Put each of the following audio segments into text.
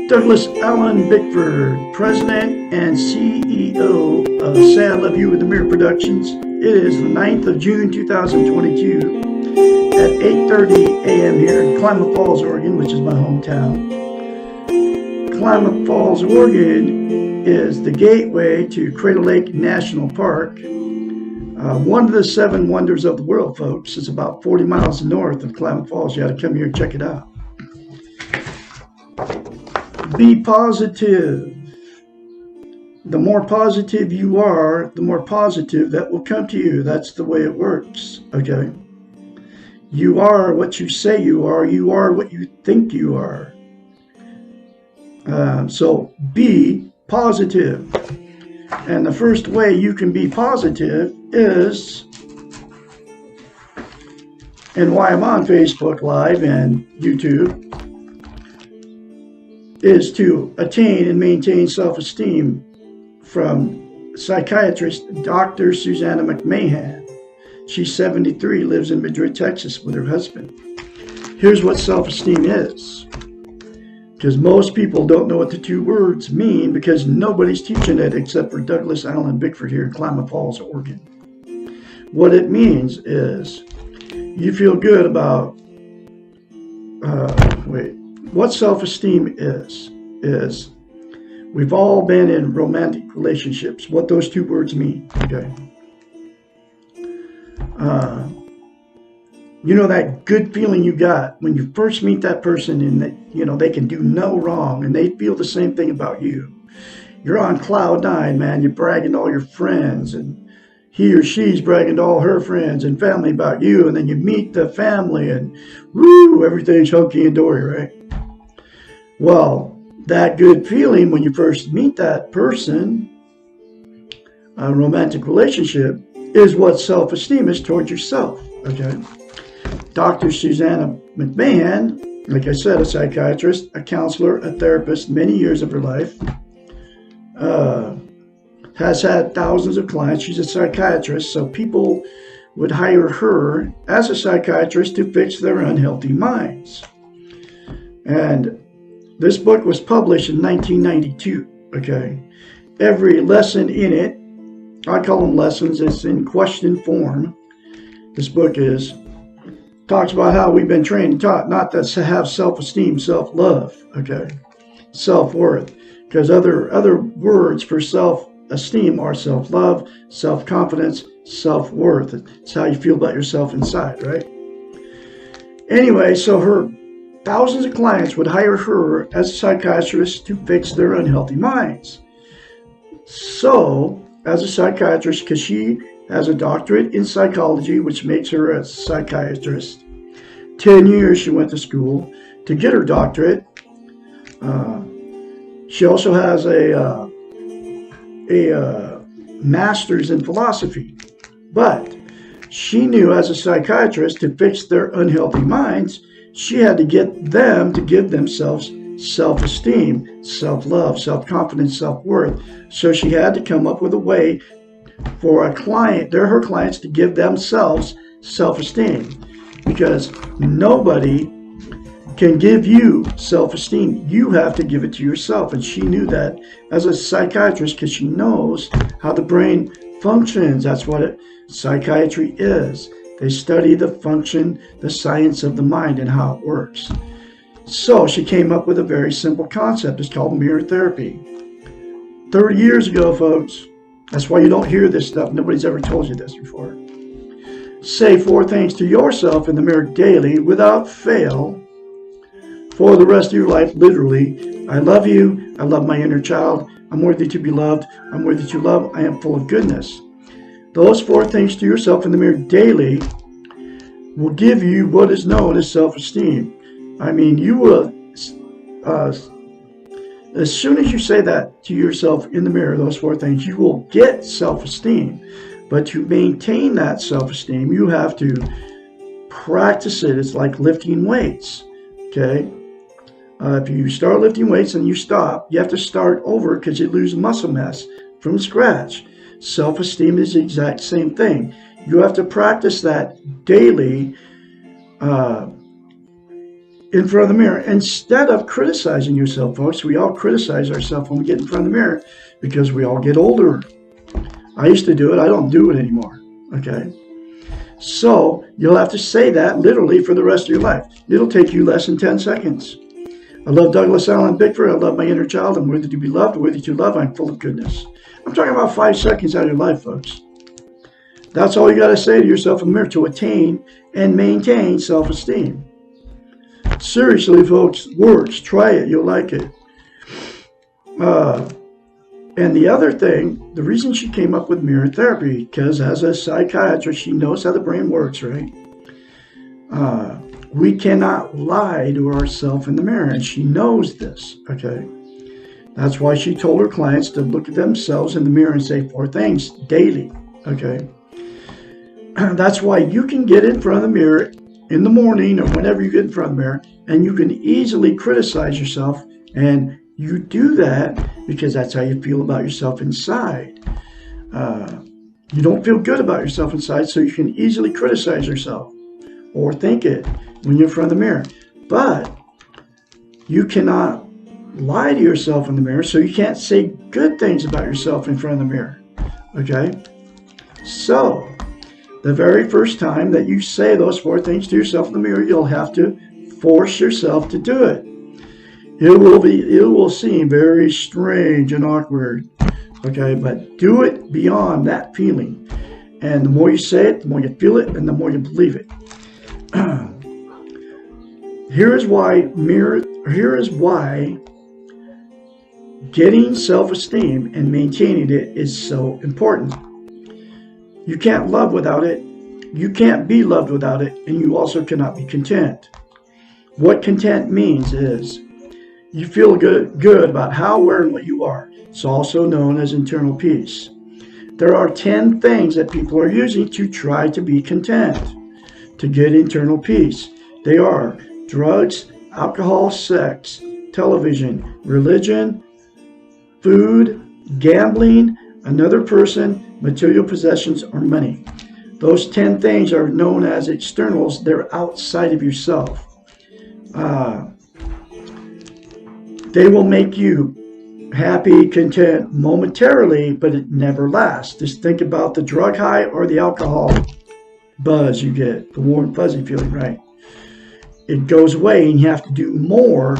Douglas Allen Bickford, President and CEO of Say I Love You with the Mirror Productions. It is the 9th of June 2022 at 8:30 a.m. here in Klamath Falls, Oregon, which is my hometown. Klamath Falls, Oregon is the gateway to Crater Lake National Park. One of the 7 wonders of the world, folks. It's about 40 miles north of Klamath Falls. You ought to come here and check it out. Be positive. The more positive you are, the more positive that will come to you. That's the way it works, okay? You are what you say you are. You are what you think you are. So be positive. And the first way you can be positive is, and why I'm on Facebook Live and YouTube, is to attain and maintain self-esteem from psychiatrist Dr. Susanna McMahon. She's 73, lives in Madrid, Texas with her husband. Here's what self-esteem is. Because most people don't know what the 2 words mean because nobody's teaching it except for Douglas Allen Bickford here in Klamath Falls, Oregon. What it means is you feel good about, what self-esteem is we've all been in romantic relationships, what those 2 words mean, okay? You know that good feeling you got when you first meet that person and that, you know, they can do no wrong and they feel the same thing about you. You're on cloud 9, man. You're bragging to all your friends and he or she's bragging to all her friends and family about you, and then you meet the family and woo, everything's hunky and dory, right? Well, that good feeling when you first meet that person, a romantic relationship, is what self-esteem is towards yourself, okay? Dr. Susanna McMahon, like I said, a psychiatrist, a counselor, a therapist, many years of her life, has had thousands of clients. She's a psychiatrist, so people would hire her as a psychiatrist to fix their unhealthy minds. And this book was published in 1992, okay? Every lesson in it, I call them lessons, it's in question form. This book talks about how we've been trained and taught not to have self-esteem, self-love, okay? Self-worth, because other words for self-esteem are self-love, self-confidence, self-worth. It's how you feel about yourself inside, right? Anyway, so her thousands of clients would hire her as a psychiatrist to fix their unhealthy minds. So, as a psychiatrist, because she has a doctorate in psychology, which makes her a psychiatrist, 10 years she went to school to get her doctorate. She also has a master's in philosophy. But she knew as a psychiatrist to fix their unhealthy minds, she had to get them to give themselves self-esteem, self-love, self-confidence, self-worth. So she had to come up with a way for her clients to give themselves self-esteem. Because nobody can give you self-esteem. You have to give it to yourself. And she knew that as a psychiatrist because she knows how the brain functions. That's what psychiatry is. They study the function, the science of the mind and how it works. So she came up with a very simple concept. It's called mirror therapy. 30 years ago, folks. That's why you don't hear this stuff. Nobody's ever told you this before. Say 4 things to yourself in the mirror daily without fail for the rest of your life, literally. I love you. I love my inner child. I'm worthy to be loved. I'm worthy to love. I am full of goodness. Those 4 things to yourself in the mirror daily will give you what is known as self-esteem. I mean, you will, as soon as you say that to yourself in the mirror, those 4 things, you will get self-esteem. But to maintain that self-esteem, you have to practice it. It's like lifting weights, okay? If you start lifting weights and you stop, you have to start over because you lose muscle mass from scratch. Self-esteem is the exact same thing. You have to practice that daily in front of the mirror. Instead of criticizing yourself, folks, we all criticize ourselves when we get in front of the mirror because we all get older. I used to do it. I don't do it anymore, okay? So you'll have to say that literally for the rest of your life. It'll take you less than 10 seconds. I love Douglas Allen Bickford. I love my inner child. I'm worthy to be loved, worthy to love. I'm full of goodness. I'm talking about 5 seconds out of your life, folks. That's all you got to say to yourself in the mirror to attain and maintain self-esteem. Seriously, folks, works. Try it. You'll like it. And the other thing, the reason she came up with mirror therapy, because as a psychiatrist, she knows how the brain works, right? We cannot lie to ourselves in the mirror, and she knows this, okay? That's why she told her clients to look at themselves in the mirror and say 4 things daily, okay? That's why you can get in front of the mirror in the morning or whenever you get in front of the mirror, and you can easily criticize yourself, and you do that because that's how you feel about yourself inside. You don't feel good about yourself inside, so you can easily criticize yourself or think it when you're in front of the mirror. But you cannot lie to yourself in the mirror, so you can't say good things about yourself in front of the mirror, okay? So the very first time that you say those 4 things to yourself in the mirror, you'll have to force yourself to do it. It will seem very strange and awkward, okay? But do it beyond that feeling. And the more you say it, the more you feel it, and the more you believe it. Here is why getting self-esteem and maintaining it is so important. You can't love without it. You can't be loved without it. And you also cannot be content. What content means is you feel good about how, where, and what you are. It's also known as internal peace. There are 10 things that people are using to try to be content, to get internal peace. They are drugs, alcohol, sex, television, religion, food, gambling, another person, material possessions, or money. Those 10 things are known as externals. They're outside of yourself. They will make you happy, content momentarily, but it never lasts. Just think about the drug high or the alcohol buzz you get, the warm, fuzzy feeling, right? It goes away, and you have to do more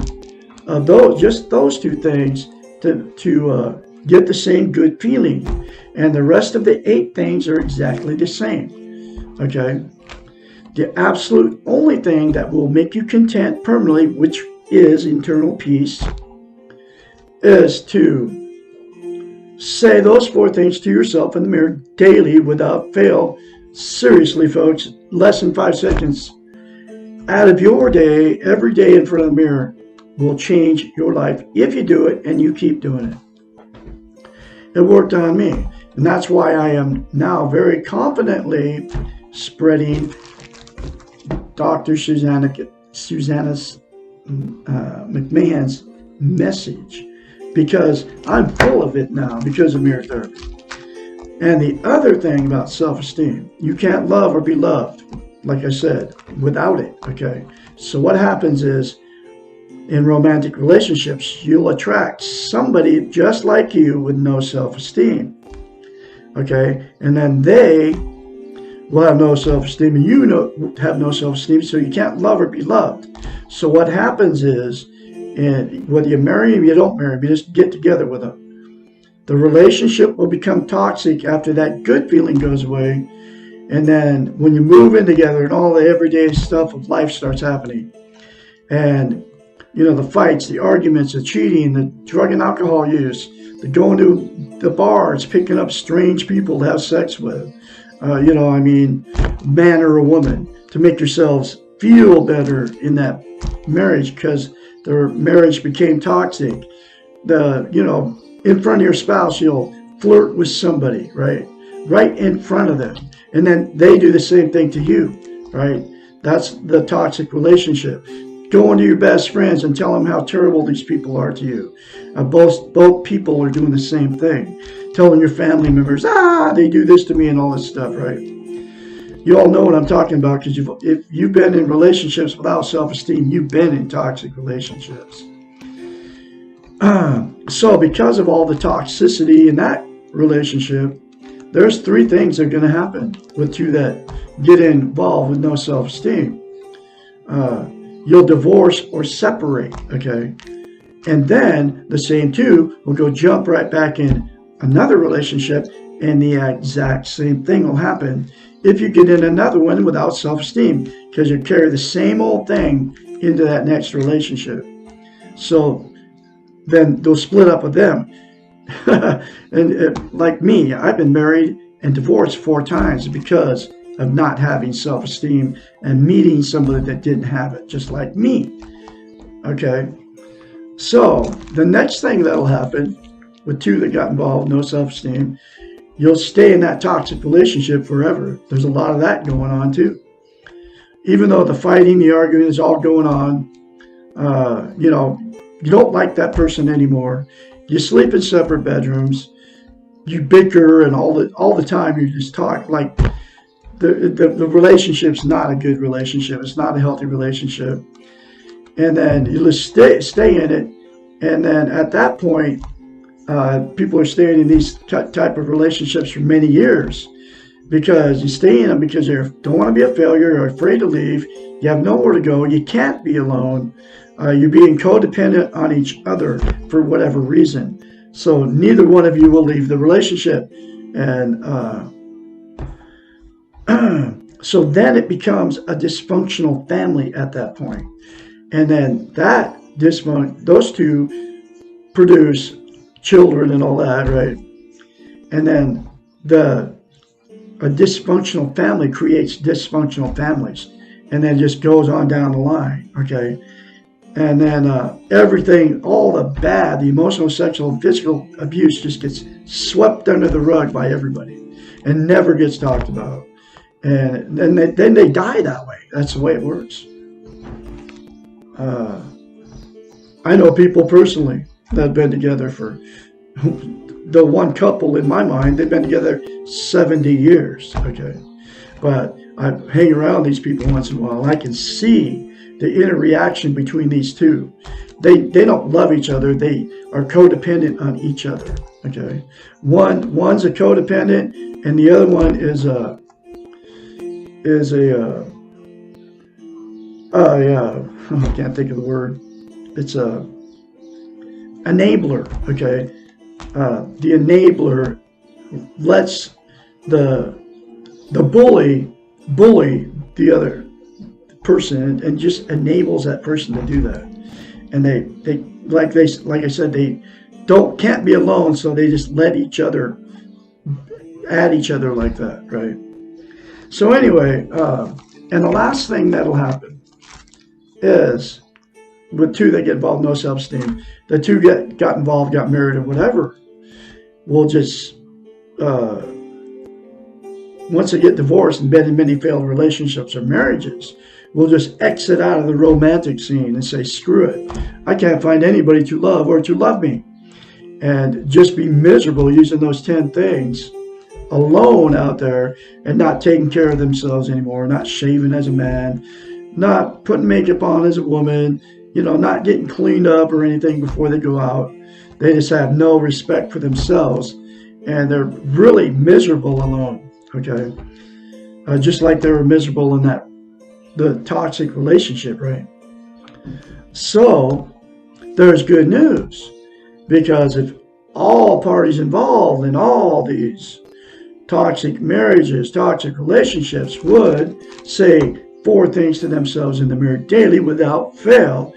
of those, just those 2 things to get the same good feeling. And the rest of the 8 things are exactly the same, okay? The absolute only thing that will make you content permanently, which is internal peace, is to say those 4 things to yourself in the mirror daily without fail. Seriously, folks, less than 5 seconds out of your day, every day in front of the mirror, will change your life if you do it and you keep doing it. It worked on me, and that's why I am now very confidently spreading Dr. Susanna's McMahon's message, because I'm full of it now because of mirror therapy. And the other thing about self-esteem, you can't love or be loved, like I said, without it, okay? So what happens is, in romantic relationships, you'll attract somebody just like you with no self-esteem, okay? And then they will have no self-esteem, and you have no self-esteem, so you can't love or be loved. So what happens is, and whether you marry him, you don't marry him, you just get together with him, the relationship will become toxic after that good feeling goes away. And then when you move in together and all the everyday stuff of life starts happening, and the fights, the arguments, the cheating, the drug and alcohol use, They're going to the bars, picking up strange people to have sex with. Man or a woman, to make yourselves feel better in that marriage because their marriage became toxic. In front of your spouse, you'll flirt with somebody, right in front of them, and then they do the same thing to you, right? That's the toxic relationship. Going to your best friends and tell them how terrible these people are to you. Both people are doing the same thing. Telling your family members, they do this to me and all this stuff, right? You all know what I'm talking about because if you've been in relationships without self-esteem, you've been in toxic relationships. So because of all the toxicity in that relationship, there's 3 things that are going to happen with you that get involved with no self-esteem. You'll divorce or separate, okay? And then the same 2 will go jump right back in another relationship, and the exact same thing will happen if you get in another one without self-esteem, because you carry the same old thing into that next relationship. So then they'll split up with them. And like me, I've been married and divorced 4 times because of not having self-esteem and meeting somebody that didn't have it, just like me. Okay? So the next thing that'll happen with 2 that got involved, no self-esteem, you'll stay in that toxic relationship forever. There's a lot of that going on too. Even though the fighting, the arguing is all going on, you don't like that person anymore. You sleep in separate bedrooms. You bicker, and all the time you just talk. Like the relationship's not a good relationship. It's not a healthy relationship. And then you just stay in it. And then at that point, people are staying in these type of relationships for many years because you stay in them because you don't want to be a failure. You're afraid to leave. You have nowhere to go. You can't be alone. You're being codependent on each other for whatever reason. So neither one of you will leave the relationship. And so then it becomes a dysfunctional family at that point. And then those 2 produce children and all that, right? And then a dysfunctional family creates dysfunctional families, and then just goes on down the line, okay? And then everything, all the bad, the emotional, sexual, and physical abuse just gets swept under the rug by everybody and never gets talked about. And then they die that way. That's the way it works. I know people personally that have been together for, the one couple in my mind, they've been together 70 years, okay? But I hang around these people once in a while. I can see the interaction between these 2. They don't love each other. They are codependent on each other, okay? One's a codependent, and the other one is a I can't think of the word. It's a enabler, okay? The enabler lets the bully the other person and just enables that person to do that. And they like I said, they can't be alone, so they just let each other at each other like that, right? So anyway, and the last thing that'll happen is with 2 that get involved, no self-esteem, the 2 got involved, got married or whatever, will just, once they get divorced and been in many failed relationships or marriages, will just exit out of the romantic scene and say, screw it. I can't find anybody to love or to love me. And just be miserable using those 10 things alone out there and not taking care of themselves anymore, not shaving as a man, not putting makeup on as a woman, not getting cleaned up or anything before they go out. They just have no respect for themselves, and they're really miserable alone, okay? Just like they were miserable in the toxic relationship, right? So there's good news, because if all parties involved in all these toxic marriages, toxic relationships would say 4 things to themselves in the mirror daily without fail,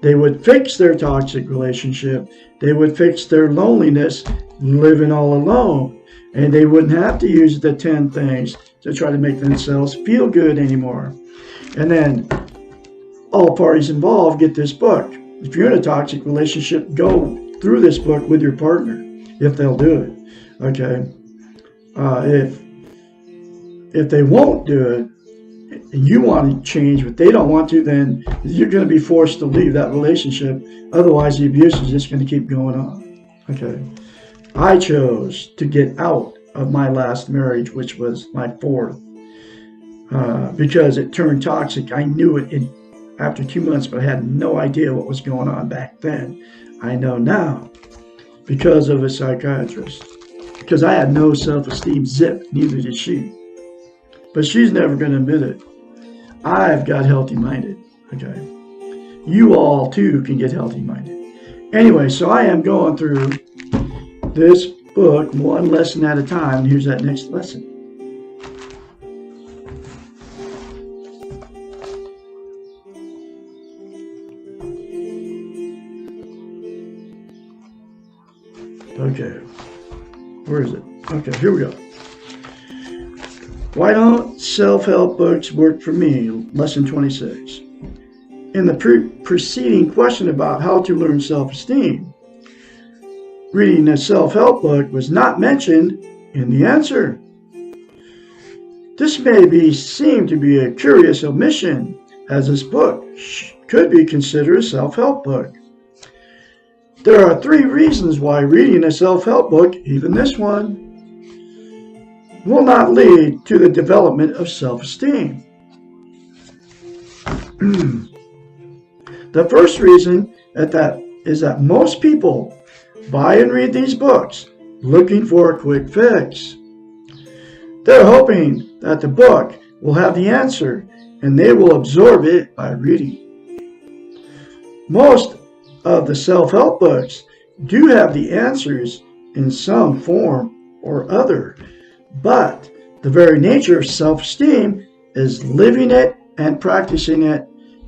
They would fix their toxic relationship. They would fix their loneliness, living all alone. And they wouldn't have to use the 10 things to try to make themselves feel good anymore. And then all parties involved get this book. If you're in a toxic relationship, go through this book with your partner, if they'll do it. Okay. If they won't do it, and you want to change, but they don't want to, then you're going to be forced to leave that relationship. Otherwise, the abuse is just going to keep going on. Okay. I chose to get out of my last marriage, which was my 4th, because it turned toxic. I knew it after 2 months, but I had no idea what was going on back then. I know now because of a psychiatrist. Because I had no self-esteem, zip, neither did she. But she's never going to admit it. I've got healthy-minded, okay? You all, too, can get healthy-minded. Anyway, so I am going through this book one lesson at a time. And here's that next lesson. Okay. Where is it? Okay, here we go. Why don't self-help books work for me? Lesson 26. In the preceding question about how to learn self-esteem, reading a self-help book was not mentioned in the answer. This may seem to be a curious omission, as this book could be considered a self-help book. There are 3 reasons why reading a self-help book, even this one, will not lead to the development of self-esteem. The first reason is that most people buy and read these books looking for a quick fix. They're hoping that the book will have the answer and they will absorb it by reading. Most of the self-help books do have the answers in some form or other, but the very nature of self-esteem is living it and practicing it.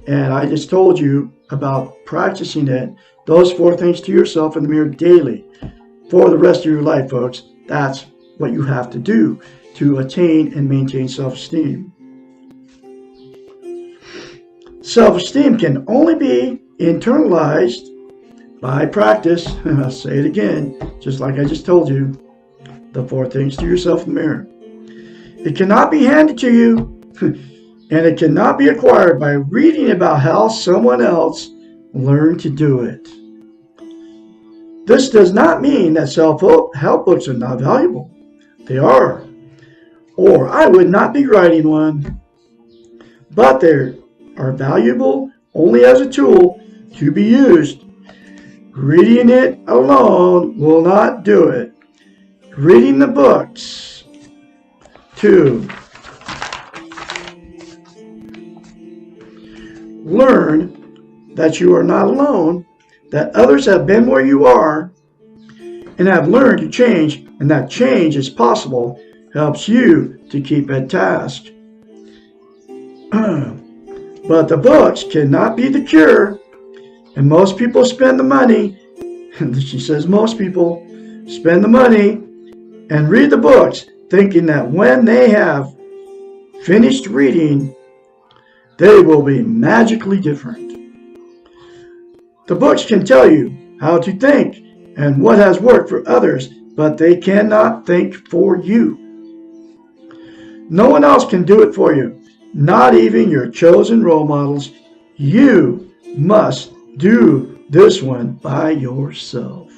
And I just told you about practicing it, those 4 things to yourself in the mirror daily for the rest of your life, folks. That's what you have to do to attain and maintain self-esteem. Self-esteem can only be internalized by practice. I'll say it again, just like I just told you. The 4 things to yourself in the mirror. It cannot be handed to you, and it cannot be acquired by reading about how someone else learned to do it. This does not mean that self-help books are not valuable. They are, or I would not be writing one. But they are valuable only as a tool to be used. Reading it alone will not do it. Reading the books. 2. Learn that you are not alone, that others have been where you are and have learned to change, and that change is possible, helps you to keep at task. But the books cannot be the cure, and most people spend the money, and she says most people spend the money and read the books thinking that when they have finished reading, they will be magically different. The books can tell you how to think and what has worked for others, but they cannot think for you. No one else can do it for you, not even your chosen role models. You must do this one by yourself.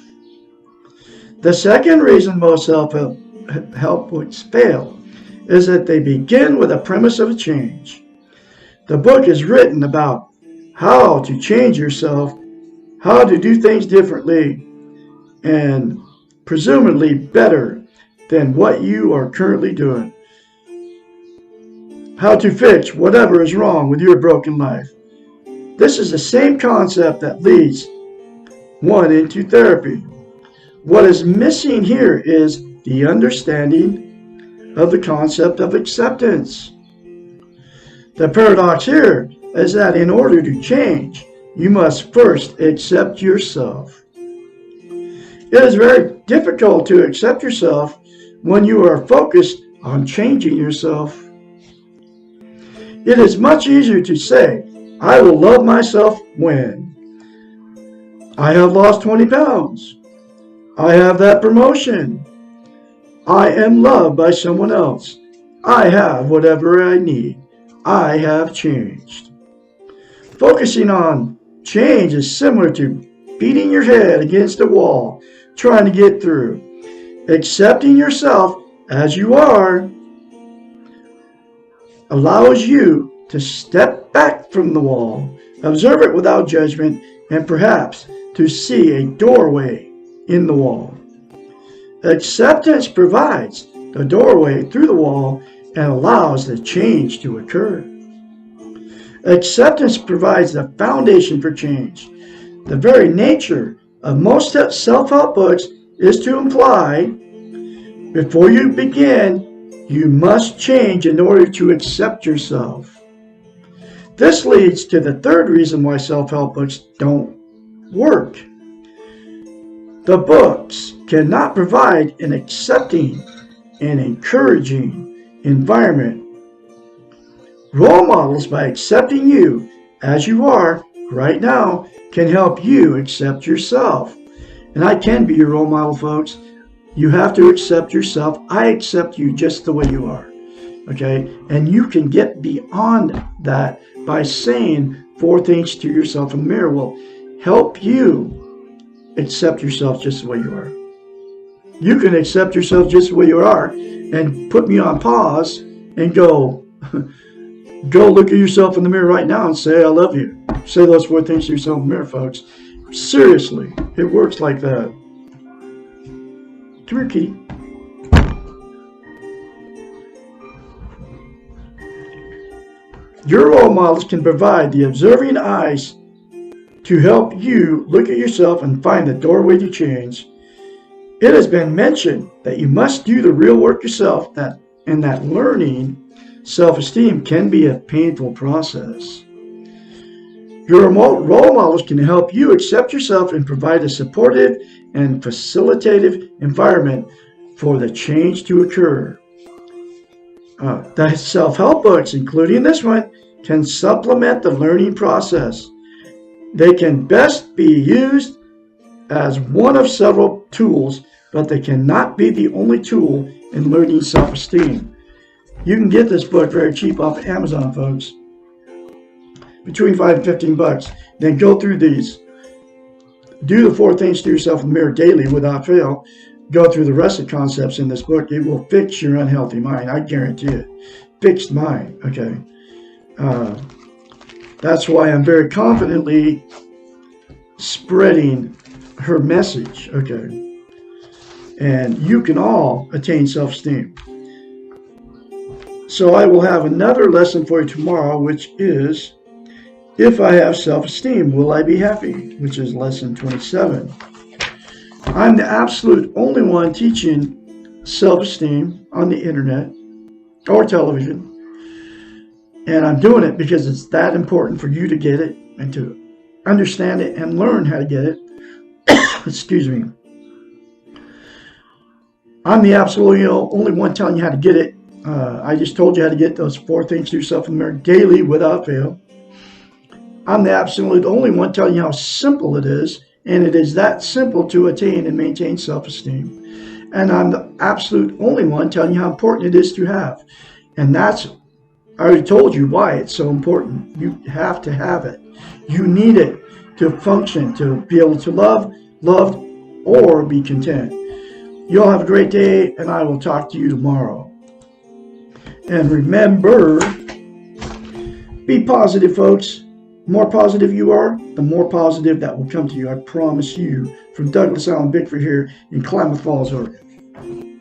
The second reason most self-help books fail is that they begin with a premise of a change. The book is written about how to change yourself, how to do things differently, and presumably better than what you are currently doing. How to fix whatever is wrong with your broken life. This is the same concept that leads one into therapy. What is missing here is the understanding of the concept of acceptance. The paradox here is that in order to change, you must first accept yourself. It is very difficult to accept yourself when you are focused on changing yourself. It is much easier to say, I will love myself when I have lost 20 pounds. I have that promotion. I am loved by someone else. I have whatever I need. I have changed. Focusing on change is similar to beating your head against a wall, trying to get through. Accepting yourself as you are allows you to step back from the wall, observe it without judgment, and perhaps to see a doorway in the wall. Acceptance provides the doorway through the wall and allows the change to occur. Acceptance provides the foundation for change. The very nature of most self-help books is to imply, before you begin, you must change in order to accept yourself. This leads to the third reason why self-help books don't work. The books cannot provide an accepting and encouraging environment. Role models, by accepting you as you are right now, can help you accept yourself. And I can be your role model, folks. You have to accept yourself. I accept you just the way you are. Okay? And you can get beyond that by saying 4 things to yourself in the mirror will help you accept yourself just the way you are. You can accept yourself just the way you are and put me on pause and go look at yourself in the mirror right now and say, I love you. Say those 4 things to yourself in the mirror, folks. Seriously, it works like that. Come here, kitty. Your role models can provide the observing eyes to help you look at yourself and find the doorway to change. It has been mentioned that you must do the real work yourself, and that learning self-esteem can be a painful process. Your role models can help you accept yourself and provide a supportive and facilitative environment for the change to occur. The self-help books, including this one, can supplement the learning process. They can best be used as one of several tools, but they cannot be the only tool in learning self-esteem. You can get this book very cheap off Amazon, folks. Between $5 and $15. Then go through these. Do the 4 things to yourself in the mirror daily without fail. Go through the rest of the concepts in this book. It will fix your unhealthy mind. I guarantee it. Fixed mind. Okay. That's why I'm very confidently spreading her message. Okay. And you can all attain self-esteem. So I will have another lesson for you tomorrow, which is, if I have self-esteem, will I be happy? Which is lesson 27. I'm the absolute only one teaching self-esteem on the internet or television. And I'm doing it because it's that important for you to get it and to understand it and learn how to get it. Excuse me. I'm the absolutely only one telling you how to get it. I just told you how to get those 4 things to yourself in the mirror daily without fail. I'm the absolute only one telling you how simple it is, and it is that simple to attain and maintain self-esteem. And I'm the absolute only one telling you how important it is to have. And I already told you why it's so important. You have to have it. You need it to function, to be able to love, loved, or be content. You all have a great day, and I will talk to you tomorrow. And remember, be positive, folks. The more positive you are, the more positive that will come to you. I promise you. From Douglas Allen Bickford here in Klamath Falls, Oregon.